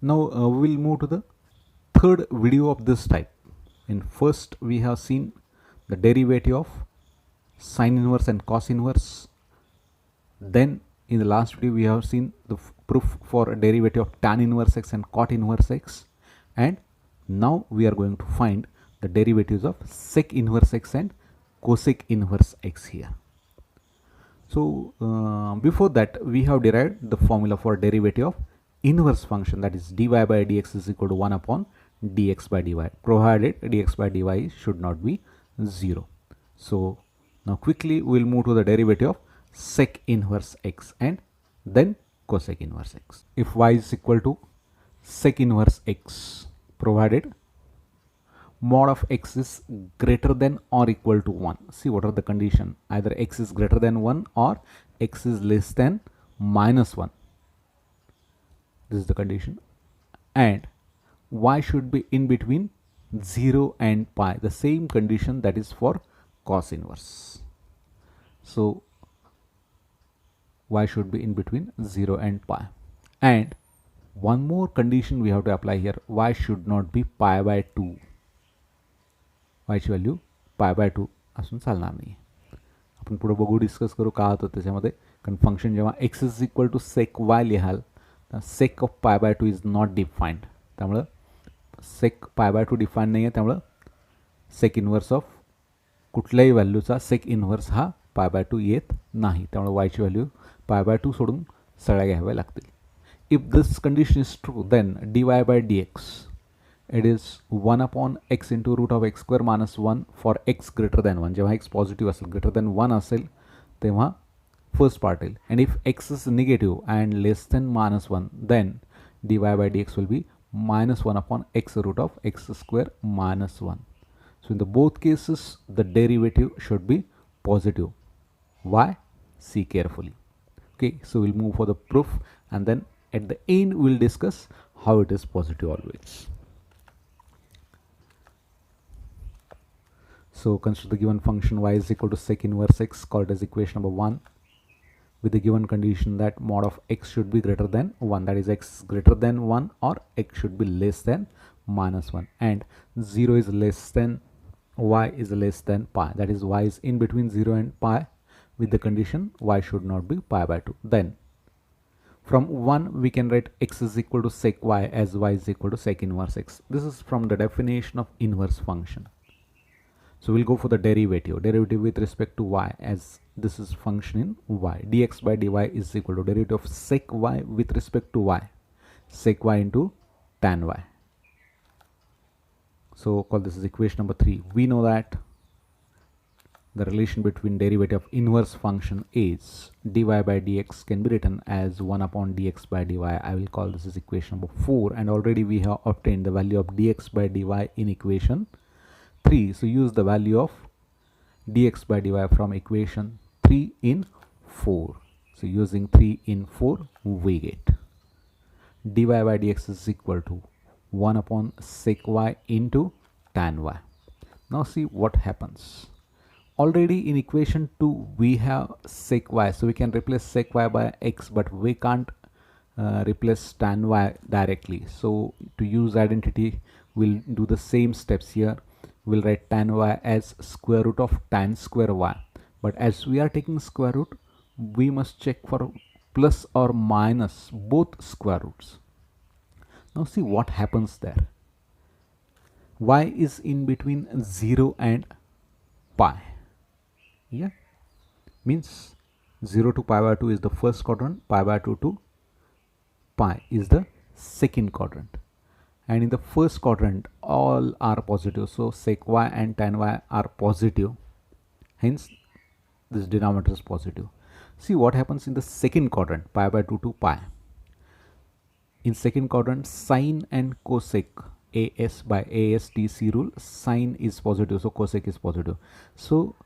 Now we will move to the third video of this type. In first we have seen the derivative of sine inverse and cos inverse. Then in the last video we have seen the proof for a derivative of tan inverse x and cot inverse x, and now we are going to find the derivatives of sec inverse x and cosec inverse x here. So before that we have derived the formula for derivative of inverse function, that is dy by dx is equal to 1 upon dx by dy, provided dx by dy should not be 0. So now quickly we will move to the derivative of sec inverse x and then cosec inverse x. If y is equal to sec inverse x, provided mod of x is greater than or equal to 1. See what are the condition, either x is greater than 1 or x is less than minus 1. This is the condition, and y should be in between 0 and pi, the same condition that is for cos inverse. So y should be in between 0 and pi, and one more condition we have to apply here, y should not be pi by 2. y ची value pi by 2 असून चालणार नाही. आपण पुढे बघू, discuss करू का होतं त्याच्यामध्ये. कारण फंक्शन जेव्हा x is equal to sec y लिहाल तर sec of pi by 2 is not defined, त्यामुळं सेक पाय बाय 2 डिफाईन नाही आहे, त्यामुळं सेक इन्व्हर्स ऑफ कुठल्याही व्हॅल्यूचा सेक इन्व्हर्स हा पाय बाय 2 येत नाही, त्यामुळे y ची व्हॅल्यू पाय बाय 2 सोडून सगळ्या घ्याव्या लागतील. If this condition is true then dy by dx it is 1 upon x into root of x square minus 1 for x greater than 1. जेव्हा x पॉझिटिव्ह असेल, ग्रेटर दॅन 1 असेल तेव्हा first part येईल. And if x is negative and less than minus 1 then dy by dx will be minus 1 upon x root of x square minus 1. So in the both cases the derivative should be positive. Why? See carefully. Okay, so we'll move for the proof and then at the end we'll discuss how it is positive always. So consider the given function y is equal to sec inverse x, called as equation number 1, with the given condition that mod of x should be greater than 1, that is x greater than 1 or x should be less than minus 1, and 0 is less than y is less than pi, that is y is in between 0 and pi, with the condition y should not be pi by 2. Then from 1 we can write x is equal to sec y as y is equal to sec inverse x. This is from the definition of inverse function. So we'll go for the derivative with respect to y, as this is function in y. Dx by dy is equal to derivative of sec y with respect to y, sec y into tan y. So call this is equation number 3. We know that the relation between derivative of inverse function is dy by dx can be written as 1 upon dx by dy. I will call this is equation number 4, and already we have obtained the value of dx by dy in equation 3. So use the value of dx by dy from equation 3 in 4. So using 3 in 4 we get dy by dx is equal to 1 upon sec y into tan y. Now see what happens. Already in equation 2 we have sec y, so we can replace sec y by x, but we can't replace tan y directly. So to use identity we'll do the same steps here. We'll write tan y as square root of tan square y, but as we are taking square root we must check for plus or minus both square roots. Now see what happens there. Y is in between 0 and pi. Yeah, means 0 to pi by 2 is the first quadrant, pi by 2 to pi is the second quadrant, and in the first quadrant all are positive, so sec y and tan y are positive, hence this denominator is positive. See what happens in the second quadrant, pi by 2 to pi. In second quadrant, sine and cosec, as by ASTC rule, sine is positive, so cosec is positive. So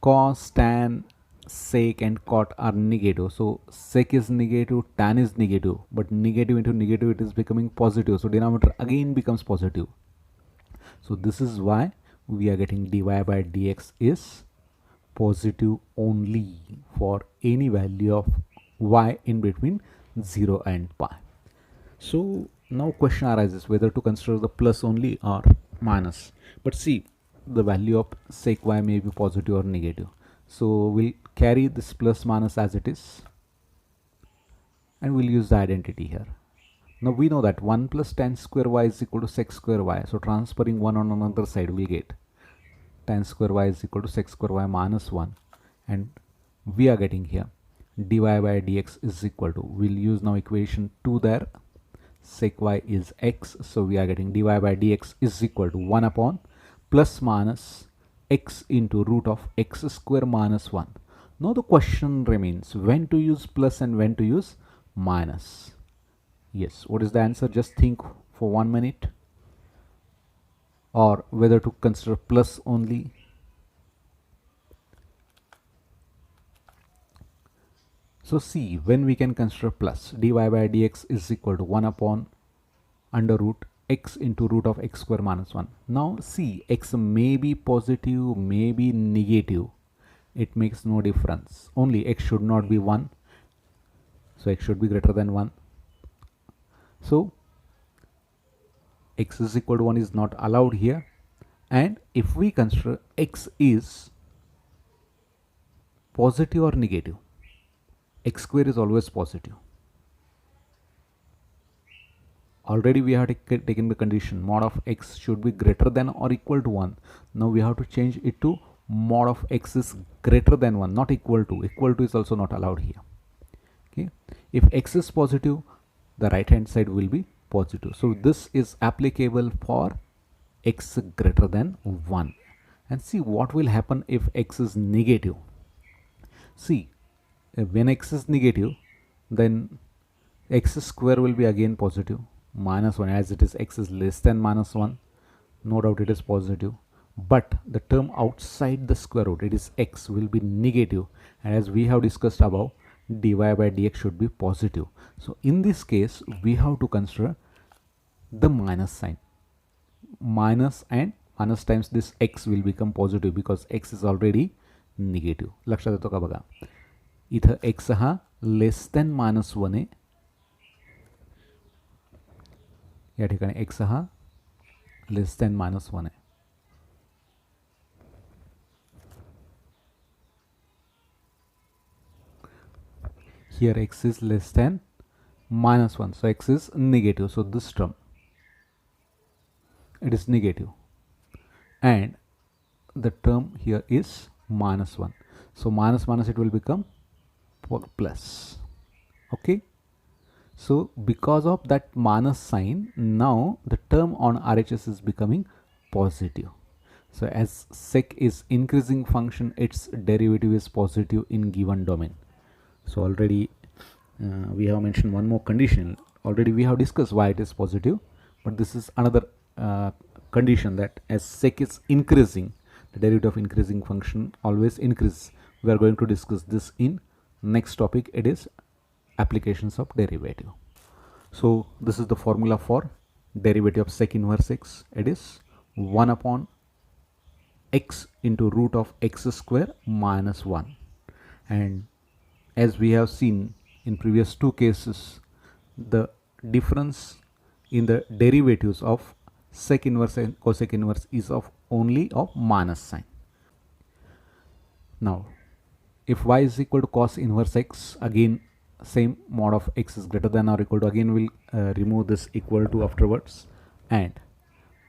cos, tan, sec and cot are negative, so sec is negative, tan is negative, but negative into negative it is becoming positive, so denominator again becomes positive. So this is why we are getting dy by dx is positive only for any value of y in between 0 and pi. So Now question arises whether to consider the plus only or minus. But see, the value of sec y may be positive or negative. So we'll carry this plus minus as it is and we'll use the identity here. Now we know that 1 plus tan square y is equal to sec square y. So transferring 1 on another side, we'll get tan square y is equal to sec square y minus 1. And we are getting here dy by dx is equal to, we'll use now equation 2 there. Sec y is x. So we are getting dy by dx is equal to 1 upon plus minus x into root of x square minus 1. Now the question remains when to use plus and when to use minus. Yes, what is the answer? Just think for 1 minute. Or whether to consider plus only. So see, when we can consider plus, dy by dx is equal to 1 upon under root x into root of x square minus 1. Now see, x may be positive, may be negative. It makes no difference. Only x should not be 1. So x should be greater than 1. So x is equal to 1 is not allowed here. And if we consider x is positive or negative, x square is always positive. Already we have taken the condition mod of x should be greater than or equal to 1. Now we have to change it to mod of x is greater than 1, not equal to. Equal to is also not allowed here. Okay. If x is positive, the right hand side will be positive. So this is applicable for x greater than 1. And see what will happen if x is negative. See, when x is negative, then x square will be again positive, minus 1, as it is x is less than minus 1. No doubt it is positive. But the term outside the square root, it is x, will be negative. And as we have discussed above, dy by dx should be positive. So in this case, we have to consider the minus sign. Minus and minus times this x will become positive because x is already negative. लक्षात येतो का बघा, इथं x हा less than minus 1 आहे, या ठिकाणी x हा लेस दॅन मायनस 1 आहे. Here x is less than minus 1, so x is negative. So this term, it is negative, and the term here is minus 1. So minus minus it will become plus. Okay. So because of that minus sign, now the term on RHS is becoming positive. So as sec is increasing function, its derivative is positive in given domain. So already we have mentioned one more condition. Already we have discussed why it is positive, but this is another condition that as sec is increasing, the derivative of increasing function always increases. We are going to discuss this in next topic. It is applications of derivative. So this is the formula for derivative of sec inverse x. It is 1 upon x into root of x square minus 1. And as we have seen in previous two cases, the difference in the derivatives of sec inverse and cosec inverse is of only of minus sign. Now if y is equal to cos inverse x, again same mod of x is greater than or equal to, again we'll remove this equal to afterwards, and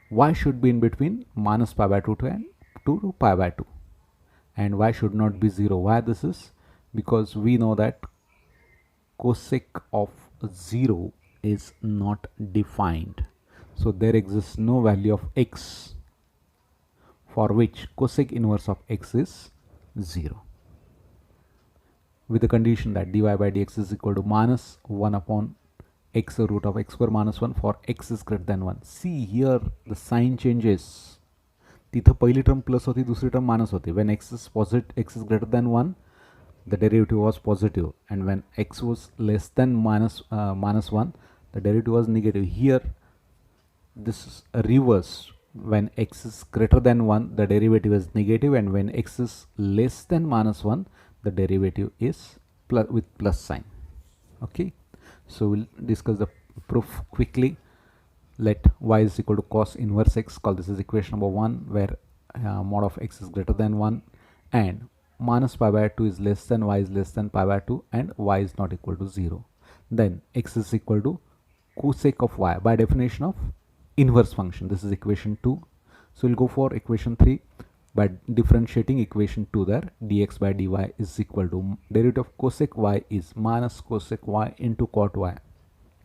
y should be in between minus pi by 2 to pi by 2, and y should not be 0. Why this is? Because we know that cosec of 0 is not defined. So there exists no value of x for which cosec inverse of x is 0, with the condition that dy by dx is equal to minus 1 upon x root of x square minus 1 for x is greater than 1. See here the sign changes. तिथं पहिली term plus होती, दूसरी term minus होती. When x is positive, x is greater than 1, the derivative was positive, and when x was less than minus 1, the derivative was negative. Here this is a reverse. When x is greater than 1, the derivative is negative, and when x is less than minus 1, the derivative is plus with plus sign. Okay, so we'll discuss the proof quickly. let y is equal to cos inverse x, call this is equation number 1, where mod of x is greater than 1 and minus pi by 2 is less than y is less than pi by 2 and y is not equal to 0. Then x is equal to cosec of y by definition of inverse function. This is equation 2. So we'll go for equation 3 by differentiating equation 2 there. Dx by dy is equal to derivative of cosec y is minus cosec y into cot y.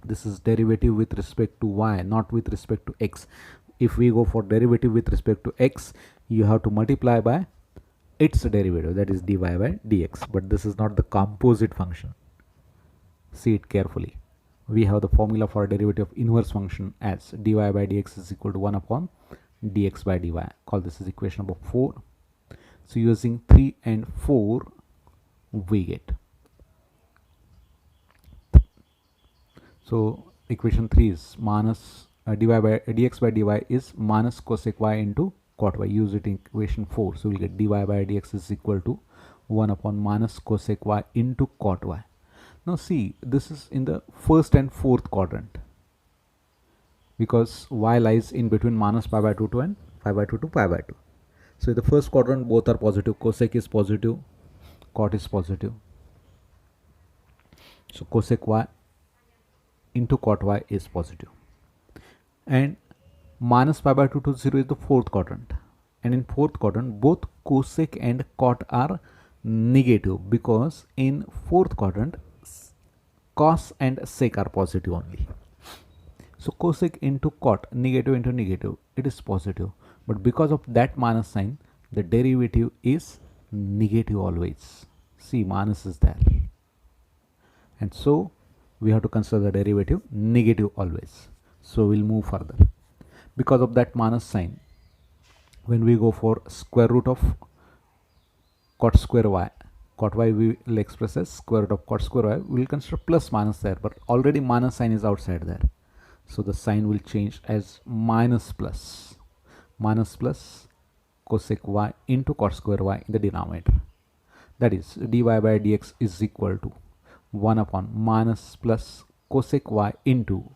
This is derivative with respect to y, not with respect to x. If we go for derivative with respect to x, you have to multiply by its derivative, that is dy by dx, but this is not the composite function. See it carefully. We have the formula for derivative of inverse function as dy by dx is equal to 1 upon dx by dy. Call this is equation number 4. So using 3 and 4, we get. So equation 3 is minus dx by dy is minus cosec y into cot y. Use it in equation 4. So we'll get dy by dx is equal to 1 upon minus cosec y into cot y. Now see, this is in the first and fourth quadrant because y lies in between minus pi by 2 to and pi by 2 to pi by 2. So in the first quadrant both are positive. Cosec is positive, cot is positive. So cosec y into cot y is positive. And minus pi by 2 to 0 is the fourth quadrant. And in fourth quadrant both cosec and cot are negative because in fourth quadrant cos and sec are positive only. So cosec into cot, negative into negative, it is positive. But because of that minus sign, the derivative is negative always. See, minus is there. And so we have to consider the derivative negative always. So we'll move further. Because of that minus sign, when we go for square root of cot square y, cot y we will express as square root of cot square y, we will consider plus minus there, but already minus sign is outside there. So the sign will change as minus plus cosec y into cot square y in the denominator. That is dy by dx is equal to 1 upon minus plus cosec y into,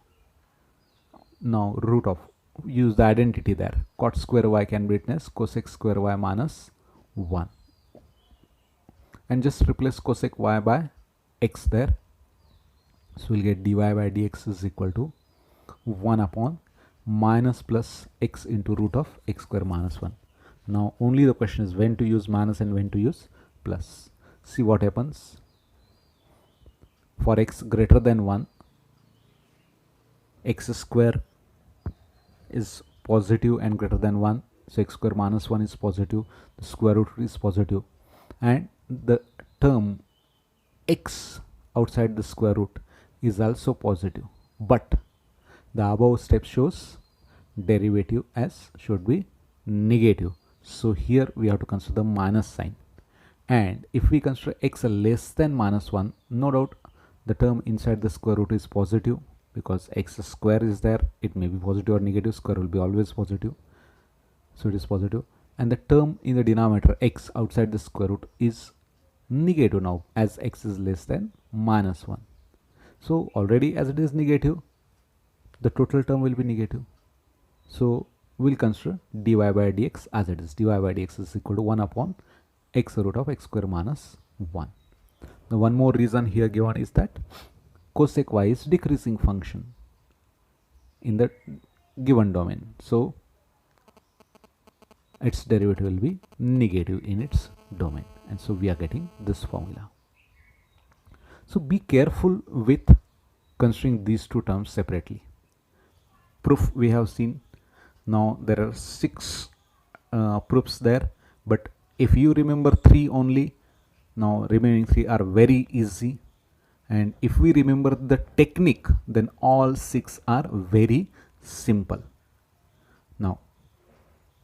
now root of, use the identity there, cot square y can be written as cosec square y minus 1. And just replace cosec y by x there. So we'll get dy by dx is equal to 1 upon minus plus x into root of x square minus 1. Now only the question is when to use minus and when to use plus. See what happens. For x greater than 1, x square is positive and greater than 1. So x square minus 1 is positive, the square root is positive, and the term x outside the square root is also positive. But the above step shows derivative as should be negative. So here we have to consider the minus sign. And if we consider x less than minus 1, no doubt the term inside the square root is positive because x square is there. It may be positive or negative. Square will be always positive. So it is positive. And the term in the denominator x outside the square root is negative now as x is less than minus 1. So already as it is negative, the total term will be negative. So we'll consider dy by dx as it is. Dy by dx is equal to 1 upon x root of x square minus 1. Now one more reason here given is that cosec y is decreasing function in the given domain. So its derivative will be negative in its domain. And so we are getting this formula. So be careful with considering these two terms separately. Proof we have seen. Now there are 6 proofs there, but if you remember 3 only, now remaining 3 are very easy. And if we remember the technique, then all 6 are very simple. Now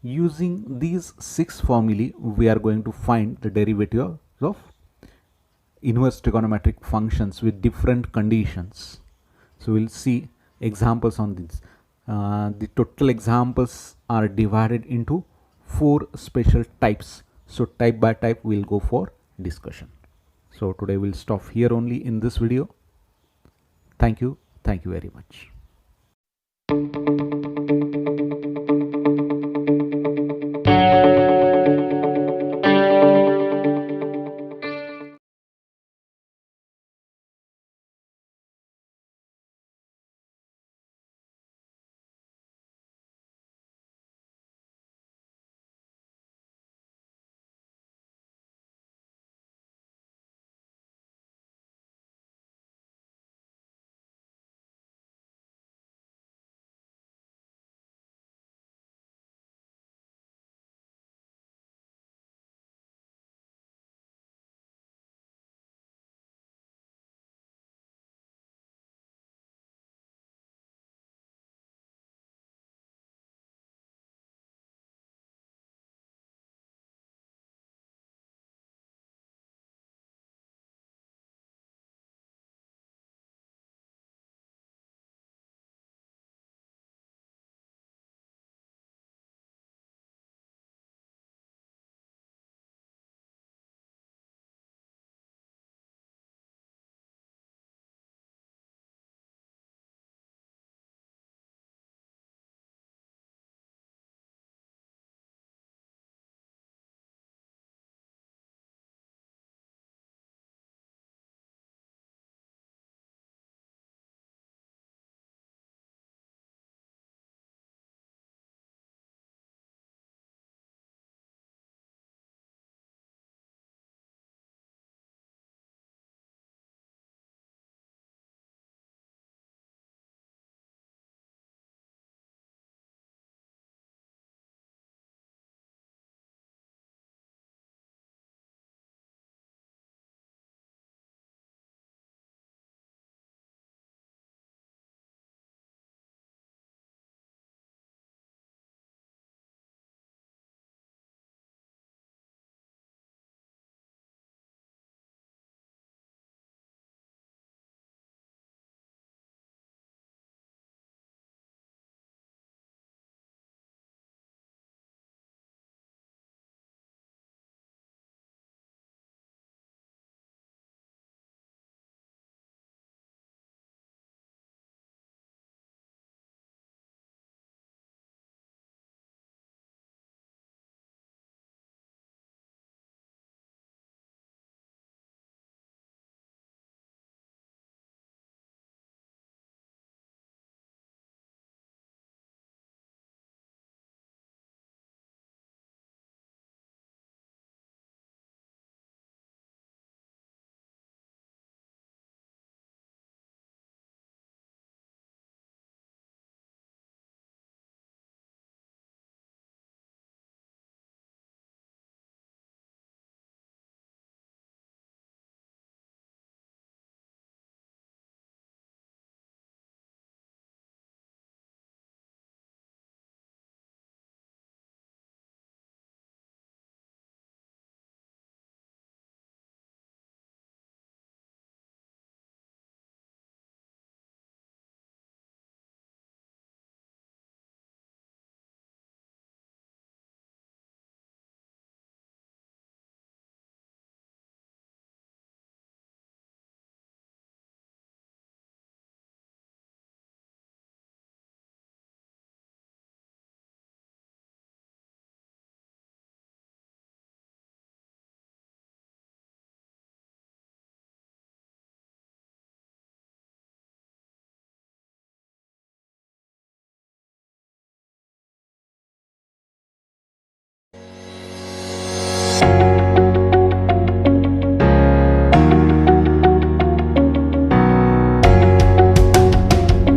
using these 6 formulae, we are going to find the derivative of inverse trigonometric functions with different conditions. So we'll see examples on these. The total examples are divided into 4 special types. So type by type we'll go for discussion. So today we'll stop here only in this video. Thank you very much.